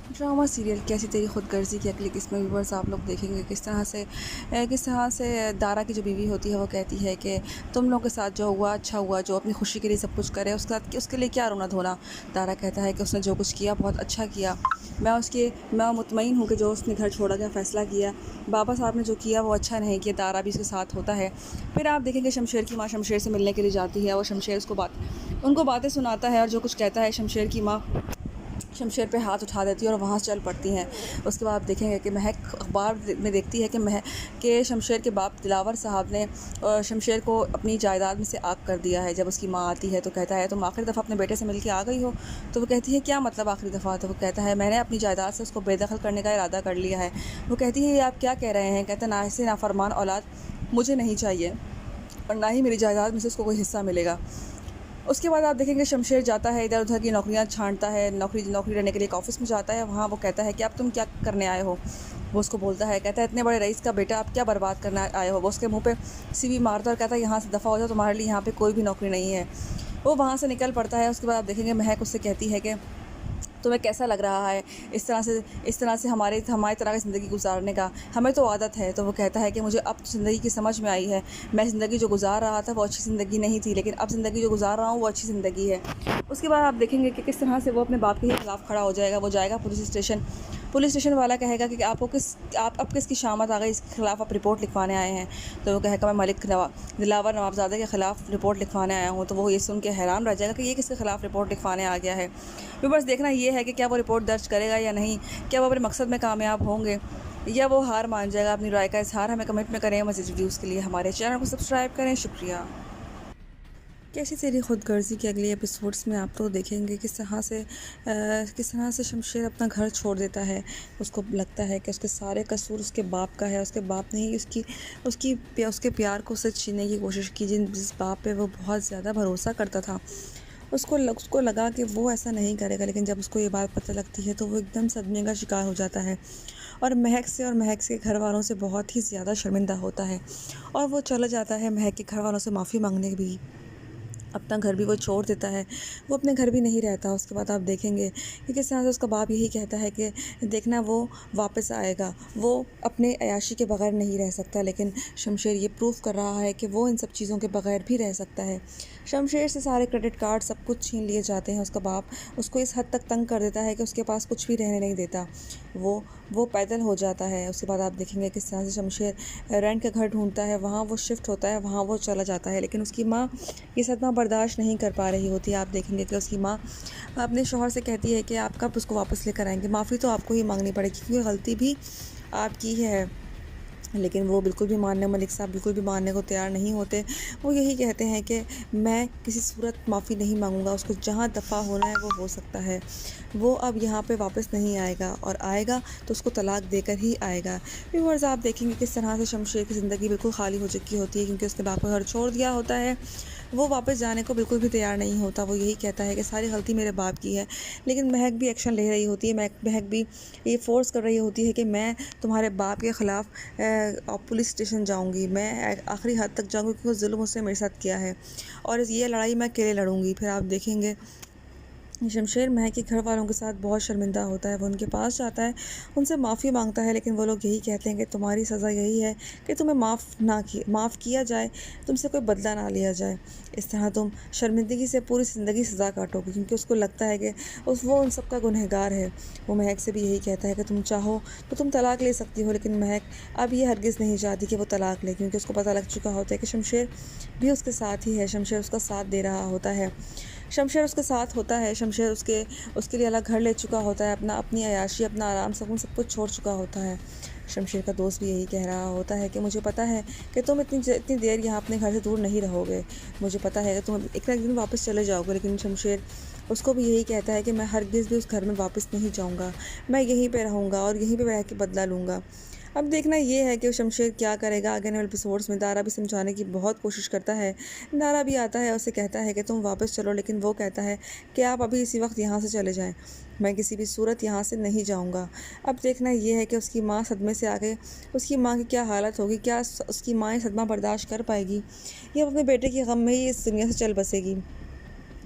ड्रामा सीरियल कैसी तेरी खुदगर्जी की अगली किस्त में व्यूअर्स आप लोग देखेंगे किस तरह से दारा की जो बीवी होती है वो कहती है कि तुम लोगों के साथ जो हुआ अच्छा हुआ, जो अपनी खुशी के लिए सब कुछ करे उसके लिए क्या रोना धोना। दारा कहता है कि उसने जो कुछ किया बहुत अच्छा किया, मैं मुतमईन हूँ कि जो उसने घर छोड़ा का फ़ैसला किया, बाबा साहब ने जो किया वो अच्छा नहीं किया। दारा भी उसके साथ होता है। फिर आप देखेंगे शमशेर की माँ शमशेर से मिलने के लिए जाती है और शमशेर उनको बातें सुनाता है और जो कुछ कहता है शमशेर की माँ शमशेर पे हाथ उठा देती है और वहाँ से चल पड़ती हैं। उसके बाद आप देखेंगे कि महक अखबार में देखती है कि शमशेर के बाप दिलावर साहब ने शमशेर को अपनी जायदाद में से आग कर दिया है। जब उसकी माँ आती है तो कहता है तुम आखिरी दफ़ा अपने बेटे से मिल के आ गई हो। तो वो कहती है क्या मतलब आखिरी दफ़ा। तो वो कहता है मैंने अपनी जायदाद से उसको बेदखल करने का इरादा कर लिया है। वो कहती है ये आप क्या कह रहे हैं। कहता है ना ऐसे नाफरमान औलाद मुझे नहीं चाहिए और ना ही मेरी जायदाद में से उसको कोई हिस्सा मिलेगा। उसके बाद आप देखेंगे शमशेर जाता है इधर उधर की नौकरियां छांटता है, नौकरी रहने के लिए एक ऑफ़िस में जाता है। वहाँ वो कहता है कि अब तुम क्या करने आए हो। वो उसको बोलता है, कहता है इतने बड़े रईस का बेटा आप क्या बर्बाद करने आए हो। वो उसके मुंह पे CV मारता है और कहता है यहाँ से दफ़ा हो जाओ, तुम्हारे लिए यहाँ पे कोई भी नौकरी नहीं है। वो वहाँ से निकल पड़ता है। उसके बाद आप देखेंगे महक उससे कहती है कि तुम्हें कैसा लग रहा है इस तरह से हमारी तरह की ज़िंदगी गुजारने का, हमें तो आदत है। तो वो कहता है कि मुझे अब ज़िंदगी की समझ में आई है, मैं ज़िंदगी जो गुजार रहा था वो अच्छी ज़िंदगी नहीं थी, लेकिन अब ज़िंदगी जो गुजार रहा हूँ वो अच्छी ज़िंदगी है। उसके बाद आप देखेंगे कि किस तरह से वो अपने बाप के ही खिलाफ़ खड़ा हो जाएगा। वो जाएगा पुलिस स्टेशन वाला कहेगा कि आप अब किसकी शामत आ गई, इसके खिलाफ़ आप रिपोर्ट लिखवाने आए हैं। तो वो कहेगा मैं मलिक दिलावर नवाबजादे के ख़िलाफ़ रिपोर्ट लिखवाने आया हूँ। तो वो ये सुन के हैरान रह जाएगा कि ये किसके ख़िलाफ़ रिपोर्ट लिखवाने आ गया है। फिर बस देखना ये है कि क्या वो रिपोर्ट दर्ज करेगा या नहीं, क्या वो अपने मकसद में कामयाब होंगे या वो हार मान जाएगा। अपनी राय का इज़हार हमें कमेंट में करें। मज़ीद वीडियोज़ के लिए हमारे चैनल को सब्सक्राइब करें। शुक्रिया। कैसी तेरी खुदगर्जी के अगले एपिसोड्स में आप लोग देखेंगे किस तरह से शमशेर अपना घर छोड़ देता है। उसको लगता है कि उसके सारे कसूर उसके बाप का है। उसके बाप ने ही उसके प्यार को उससे छीनने की कोशिश की, जिस बाप पे वो बहुत ज़्यादा भरोसा करता था। उसको लगा कि वो ऐसा नहीं करेगा, लेकिन जब उसको ये बात पता लगती है तो वो एकदम सदमे का शिकार हो जाता है और महक के घर वालों से बहुत ही ज़्यादा शर्मिंदा होता है और वो चला जाता है महक के घर वालों से माफ़ी मांगने भी। अपना घर भी वो छोड़ देता है, वो अपने घर भी नहीं रहता। उसके बाद आप देखेंगे कि किस तरह से उसका बाप यही कहता है कि देखना वो वापस आएगा, वो अपने अयाशी के बगैर नहीं रह सकता। लेकिन शमशेर ये प्रूफ कर रहा है कि वो इन सब चीज़ों के बगैर भी रह सकता है। शमशेर से सारे क्रेडिट कार्ड सब कुछ छीन लिए जाते हैं। उसका बाप उसको इस हद तक तंग कर देता है कि उसके पास कुछ भी रहने नहीं देता। वो पैदल हो जाता है। उसके बाद आप देखेंगे किस तरह से शमशेर रेंट का घर ढूंढता है, वहाँ वो शिफ्ट होता है, वहाँ वो चला जाता है। लेकिन उसकी माँ ये सदमा बर्दाश्त नहीं कर पा रही होती है। आप देखेंगे कि उसकी माँ अपने शौहर से कहती है कि आप कब उसको वापस लेकर आएंगे, माफ़ी तो आपको ही मांगनी पड़ेगी क्योंकि गलती भी आपकी है। लेकिन वो मलिक साहब बिल्कुल भी मानने को तैयार नहीं होते। वो यही कहते हैं कि मैं किसी सूरत माफ़ी नहीं मांगूंगा, उसको जहाँ दफ़ा होना है वो हो सकता है। वो अब यहाँ पे वापस नहीं आएगा और आएगा तो उसको तलाक देकर ही आएगा। व्यूअर्स, आप देखेंगे किस तरह से शमशेर की ज़िंदगी बिल्कुल खाली हो चुकी होती है क्योंकि उसने बाप का घर छोड़ दिया होता है। वो वापस जाने को बिल्कुल भी तैयार नहीं होता। वो यही कहता है कि सारी गलती मेरे बाप की है। लेकिन महक भी एक्शन ले रही होती है। महक भी ये फ़ोर्स कर रही होती है कि मैं तुम्हारे बाप के ख़िलाफ़ पुलिस स्टेशन जाऊंगी, मैं आखिरी हद तक जाऊंगी क्योंकि जुल्म उसने मेरे साथ किया है और ये लड़ाई मैं अकेले लड़ूंगी। फिर आप देखेंगे शमशेर महक के घर वालों के साथ बहुत शर्मिंदा होता है। वो उनके पास जाता है, उनसे माफ़ी मांगता है, लेकिन वो लोग यही कहते हैं कि तुम्हारी सज़ा यही है कि तुम्हें माफ़ किया जाए, तुमसे कोई बदला ना लिया जाए। इस तरह तुम शर्मिंदगी से पूरी ज़िंदगी सज़ा काटोगे क्योंकि उसको लगता है कि वो उन सब का गुनहगार है। वो महक से भी यही कहता है कि तुम चाहो तो तुम तलाक ले सकती हो, लेकिन महक अब ये हरगिज़ नहीं चाहती कि वो तलाक ले क्योंकि उसको पता लग चुका होता है कि शमशेर भी उसके साथ ही है। शमशेर उसका साथ दे रहा होता है। शमशेर उसके साथ होता है। शमशेर उसके लिए अलग घर ले चुका होता है, अपनी अयाशी, अपना आराम सुकून सब कुछ छोड़ चुका होता है। शमशेर का दोस्त भी यही कह रहा होता है कि मुझे पता है कि तुम इतनी देर यहाँ अपने घर से दूर नहीं रहोगे, मुझे पता है कि तुम एक ना एक दिन वापस चले जाओगे। लेकिन शमशेर उसको भी यही कहता है कि मैं हरगिज़ भी उस घर में वापस नहीं जाऊँगा, मैं यहीं पे रहूँगा और यहीं पे रह के बदला लूँगा। अब देखना ये है कि शमशेर क्या करेगा। आगे वाले एपिसोड्स में दारा भी समझाने की बहुत कोशिश करता है। दारा भी आता है और उसे कहता है कि तुम वापस चलो, लेकिन वो कहता है कि आप अभी इसी वक्त यहाँ से चले जाएं, मैं किसी भी सूरत यहाँ से नहीं जाऊँगा। अब देखना ये है कि उसकी माँ सदमे से आगे उसकी माँ की क्या हालत होगी, क्या उसकी माँ ये सदमा बर्दाश्त कर पाएगी या अपने बेटे के गम में ही इस दुनिया से चल बसेगी।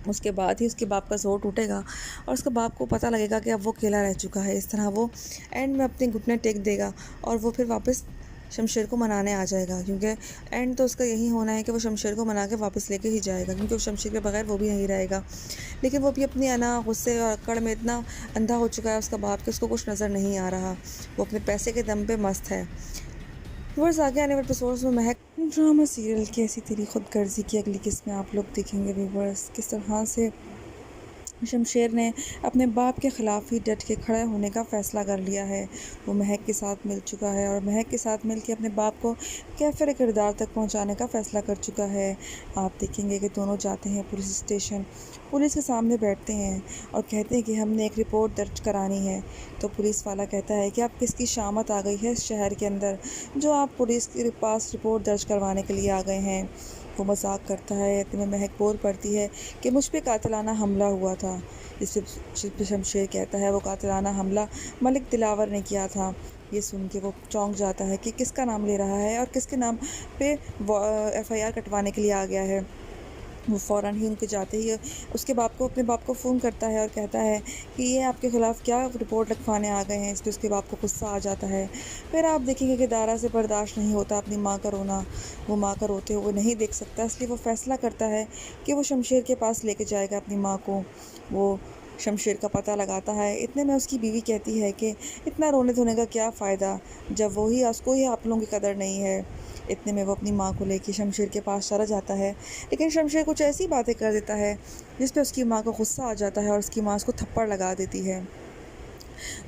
उसके बाद ही उसके बाप का ज़ोर टूटेगा और उसके बाप को पता लगेगा कि अब वो अकेला रह चुका है। इस तरह वो एंड में अपने घुटने टेक देगा और वो फिर वापस शमशेर को मनाने आ जाएगा क्योंकि एंड तो उसका यही होना है कि वो शमशेर को मना के वापस लेके ही जाएगा क्योंकि वो शमशेर के बगैर वो भी नहीं रहेगा। लेकिन वो भी अपनी गुस्से और अकड़ में इतना अंधा हो चुका है उसका बाप कि उसको कुछ नज़र नहीं आ रहा। वो अपने पैसे के दम पे मस्त है। व्यूअर्स, आगे आने वाले एपिसोड्स में महक ड्रामा सीरियल कैसी तेरी खुदगर्जी की अगली किस्त में आप लोग देखेंगे। व्यूअर्स, किस तरह से शमशेर ने अपने बाप के ख़िलाफ़ ही डट के खड़े होने का फ़ैसला कर लिया है। वो महक के साथ मिल चुका है और महक के साथ मिल के अपने बाप को कैफ़े किरदार तक पहुंचाने का फ़ैसला कर चुका है। आप देखेंगे कि दोनों जाते हैं पुलिस स्टेशन, पुलिस के सामने बैठते हैं और कहते हैं कि हमने एक रिपोर्ट दर्ज करानी है। तो पुलिस वाला कहता है कि आप किसकी शामत आ गई है इस शहर के अंदर जो आप पुलिस के पास रिपोर्ट दर्ज करवाने के लिए आ गए हैं। वो मजाक करता है। इतने में महक बोल पड़ती है कि मुझ पे कातिलाना हमला हुआ था। इस पे शमशेर कहता है वो कातिलाना हमला मलिक दिलावर ने किया था। ये सुन के वो चौंक जाता है कि किसका नाम ले रहा है और किसके नाम पे FIR कटवाने के लिए आ गया है। वो फ़ौरन ही उनके जाते ही उसके बाप को अपने बाप को फ़ोन करता है और कहता है कि ये आपके ख़िलाफ़ क्या रिपोर्ट लिखवाने आ गए हैं। इस पे उसके बाप को गुस्सा आ जाता है। फिर आप देखेंगे कि दारा से बर्दाश्त नहीं होता अपनी माँ का रोना। वो माँ का रोते हुए नहीं देख सकता, इसलिए वो फ़ैसला करता है कि वो शमशेर के पास लेके जाएगा अपनी माँ को। वो शमशेर का पता लगाता है। इतने में उसकी बीवी कहती है कि इतना रोने धोने का क्या फ़ायदा, जब वही उसको ही आप लोगों की कदर नहीं है। इतने में वो अपनी माँ को लेके शमशेर के पास चला जाता है, लेकिन शमशेर कुछ ऐसी बातें कर देता है जिस पे उसकी माँ को गुस्सा आ जाता है और उसकी माँ उसको थप्पड़ लगा देती है।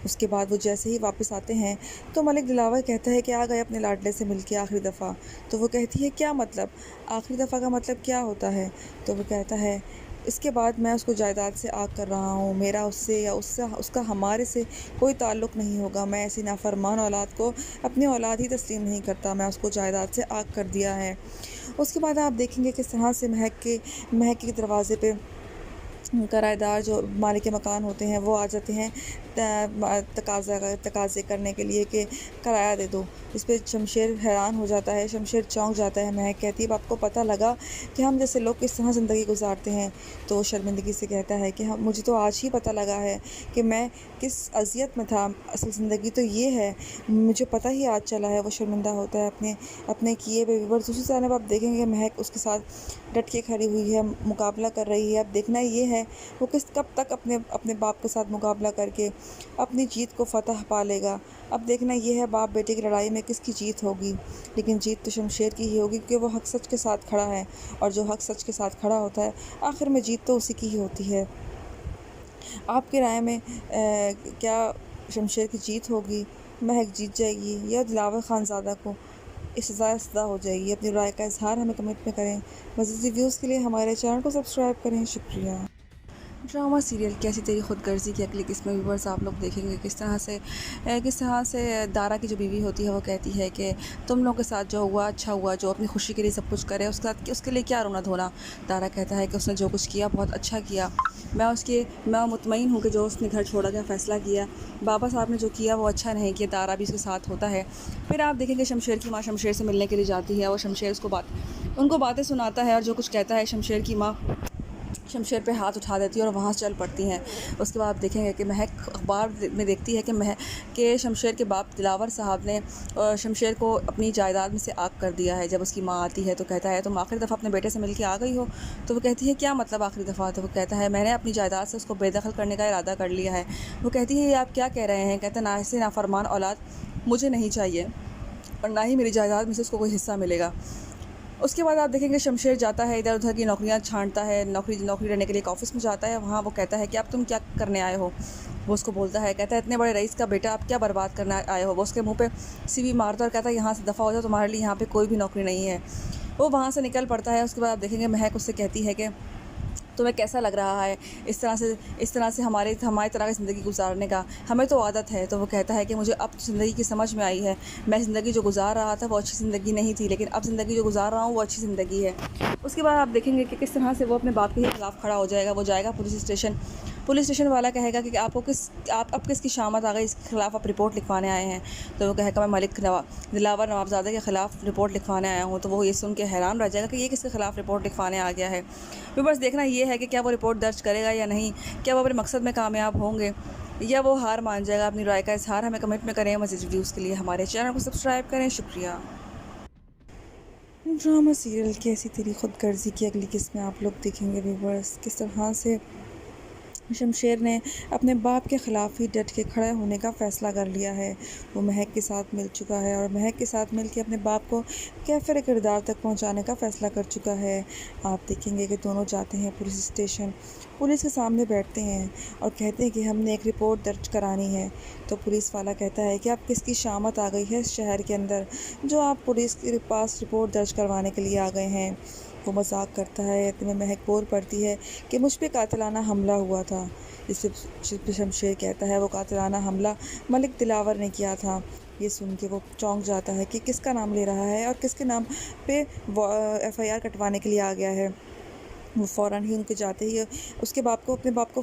उसके बाद वो जैसे ही वापस आते हैं तो मलिक दिलावर कहता है कि आ गए अपने लाडले से मिलके आखिरी दफ़ा। तो वो कहती है क्या मतलब, आखिरी दफ़ा का मतलब क्या होता है। तो वो कहता है इसके बाद मैं उसको जायदाद से आग कर रहा हूँ, मेरा उससे या उससे उसका हमारे से कोई ताल्लुक़ नहीं होगा। मैं ऐसी नाफरमान औलाद को अपनी औलाद ही तस्लीम नहीं करता। मैं उसको जायदाद से आग कर दिया है। उसके बाद आप देखेंगे किस तरह से महक के दरवाज़े पे किराएदार जो मालिक मकान होते हैं वो आ जाते हैं तकाज़े करने के लिए कि किराया दे दो। इस पे शमशेर हैरान हो जाता है, शमशेर चौंक जाता है। महक कहती है आपको पता लगा कि हम जैसे लोग किस तरह ज़िंदगी गुजारते हैं। तो वो शर्मिंदगी से कहता है कि हम मुझे तो आज ही पता लगा है कि मैं किस अज़ियत में था। असल ज़िंदगी तो ये है, मुझे पता ही आज चला है। वो शर्मिंदा होता है अपने किए हुए। पर दूसरी जानब आप देखेंगे कि महक उसके साथ डट के खड़ी हुई है, मुकाबला कर रही है। अब देखना ये है वो कब तक अपने बाप के साथ मुकाबला करके अपनी जीत को फ़तह पा लेगा। अब देखना ये है बाप बेटे की लड़ाई में किसकी जीत होगी, लेकिन जीत तो शमशेर की ही होगी क्योंकि वो हक सच के साथ खड़ा है, और जो हक सच के साथ खड़ा होता है आखिर में जीत तो उसी की ही होती है। आपकी राय में क्या शमशेर की जीत होगी, महक जीत जाएगी, या दिलावर खानज़ादा को इस सज़ा हो जाएगी? अपनी राय का इज़हार हमें कमेंट में करें। मज़ीद रिव्यूज़ के लिए हमारे चैनल को सब्सक्राइब करें। शुक्रिया। ड्रामा सीरियल कैसी तेरी खुदगर्जी की अगली किस्म में व्यूअर्स आप लोग देखेंगे किस तरह से दारा की जो बीवी होती है वो कहती है कि तुम लोगों के साथ जो हुआ अच्छा हुआ, जो अपनी खुशी के लिए सब कुछ करे उसके लिए क्या रोना धोना। दारा कहता है कि उसने जो कुछ किया बहुत अच्छा किया, मैं मुतमईन हूँ कि जो उसने घर छोड़ा का फ़ैसला किया, बाबा साहब ने जो किया वो अच्छा नहीं किया। दारा भी उसके साथ होता है। फिर आप देखेंगे शमशेर की माँ शमशेर से मिलने के लिए जाती है और शमशेर उनको बातें सुनाता है और जो कुछ कहता है शमशेर की माँ शमशेर पे हाथ उठा देती है और वहाँ से चल पड़ती हैं। उसके बाद आप देखेंगे कि महक अखबार में देखती है कि शमशेर के बाप दिलावर साहब ने शमशेर को अपनी जायदाद में से आग कर दिया है। जब उसकी माँ आती है तो कहता है तुम आखिरी दफ़ा अपने बेटे से मिलके आ गई हो। तो वो कहती है क्या मतलब आखिरी दफ़ा। तो वो कहता है मैंने अपनी जायदाद से उसको बेदखल करने का इरादा कर लिया है। वो कहती है ये आप क्या कह रहे हैं। कहता है ना, ऐसे नाफरमान औलाद मुझे नहीं चाहिए और ना ही मेरी जायदाद में से उसको कोई हिस्सा मिलेगा। उसके बाद आप देखेंगे शमशेर जाता है इधर उधर की नौकरियां छांटता है, नौकरी लेने के लिए एक ऑफ़िस में जाता है। वहाँ वो कहता है कि अब तुम क्या करने आए हो। वो उसको बोलता है, कहता है इतने बड़े रईस का बेटा आप क्या बर्बाद करने आए हो। वो उसके मुंह पे सीवी मारता है और कहता है यहाँ से दफ़ा हो जाओ, तुम्हारे लिए यहाँ पे कोई भी नौकरी नहीं है। वो वहाँ से निकल पड़ता है। उसके बाद आप देखेंगे महक उससे कहती है कि तुम्हें कैसा लग रहा है इस तरह से हमारी तरह की ज़िंदगी गुजारने का, हमें तो आदत है। तो वो कहता है कि मुझे अब ज़िंदगी की समझ में आई है, मैं ज़िंदगी जो गुजार रहा था वो अच्छी ज़िंदगी नहीं थी, लेकिन अब ज़िंदगी जो गुजार रहा हूँ वो अच्छी ज़िंदगी है। उसके बाद आप देखेंगे कि किस तरह से वो अपने बाप के खिलाफ़ खड़ा हो जाएगा। वो जाएगा पुलिस स्टेशन वाला कहेगा कि आप अब किसकी शामत आ गई, इसके खिलाफ़ आप रिपोर्ट लिखवाने आए हैं। तो वो कहेगा मैं मलिक दिलावर नवाबज़ादा के ख़िलाफ़ रिपोर्ट लिखवाने आया हूँ। तो वो ये सुन के हैरान रह जाएगा कि ये किसके ख़िलाफ़ रिपोर्ट लिखवाने आ गया है। फिर बस देखना ये है कि क्या वो रिपोर्ट दर्ज करेगा या नहीं, क्या वो अपने मकसद में कामयाब होंगे या वो हार मान जाएगा। अपनी राय का इज़हार हमें कमेंट में करें। मज़ीद वीडियोज़ के लिए हमारे चैनल को सब्सक्राइब करें। शुक्रिया। ड्रामा सीरियल कैसी तेरी खुदगर्जी की अगली किस्में आप लोग देखेंगे व्यूवर्स। किस तरह से शमशेर ने अपने बाप के ख़िलाफ़ ही डट के खड़े होने का फ़ैसला कर लिया है। वो महक के साथ मिल चुका है और महक के साथ मिल के अपने बाप को कैफ़े किरदार तक पहुंचाने का फ़ैसला कर चुका है। आप देखेंगे कि दोनों जाते हैं पुलिस स्टेशन, पुलिस के सामने बैठते हैं और कहते हैं कि हमने एक रिपोर्ट दर्ज करानी है। तो पुलिस वाला कहता है कि आप किसकी शामत आ गई है इस शहर के अंदर जो आप पुलिस के पास रिपोर्ट दर्ज करवाने के लिए आ गए हैं। वो मजाक करता है। इतने में महक बोल पड़ती है कि मुझ पे कातिलाना हमला हुआ था। इस पे शमशेर कहता है वो कातिलाना हमला मलिक दिलावर ने किया था। ये सुन के वो चौंक जाता है कि किसका नाम ले रहा है और किसके नाम पे FIR कटवाने के लिए आ गया है। वो फ़ौरन ही उनके जाते ही उसके बाप को अपने बाप को